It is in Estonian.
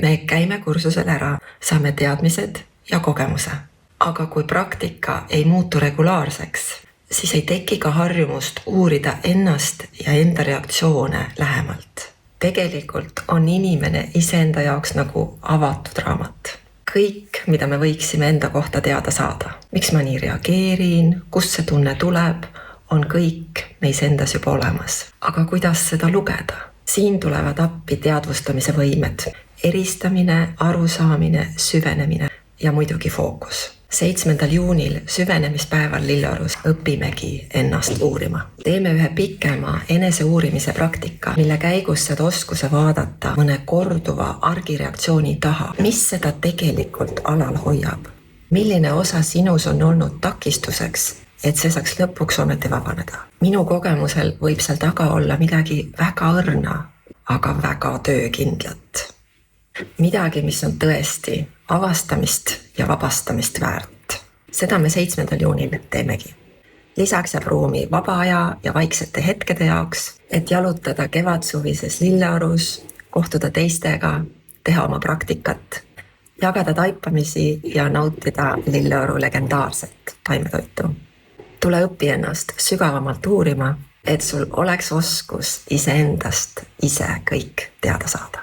Me käime kursusel ära, saame teadmised ja kogemuse. Aga kui praktika ei muutu regulaarseks, siis ei teki ka harjumust uurida ennast ja enda reaktsioone lähemalt. Tegelikult on inimene iseenda jaoks nagu avatud raamat. Kõik, mida me võiksime enda kohta teada saada. Miks ma nii reageerin, kust see tunne tuleb, on kõik meis endas juba olemas. Aga kuidas seda lugeda? Siin tulevad appi teadvustamise võimed, eristamine, arusaamine, süvenemine ja muidugi fookus. 7. juunil süvenemispäeval Lilleorus õpimegi ennast uurima. Teeme ühe pikema eneseuurimise praktika, mille käigus saad oskuse vaadata mõne korduva argireaktsiooni taha. Mis seda tegelikult alal hoiab? Milline osa sinus on olnud takistuseks, et see saaks lõpuks ometi vabaneda? Minu kogemusel võib seal taga olla midagi väga õrna, aga väga töökindlat. Midagi, mis on tõesti avastamist ja vabastamist väärt. Seda me 7. juunil teemegi. Lisaks jääb ruumi vaba aja ja vaiksete hetkede jaoks, et jalutada kevadsuvises Lilleorus, kohtuda teistega, teha oma praktikat, jagada taipamisi ja nautida Lilleoru legendaarset taimetoitu. Tule õpi ennast sügavamalt uurima, et sul oleks oskus iseendast ise kõik teada saada.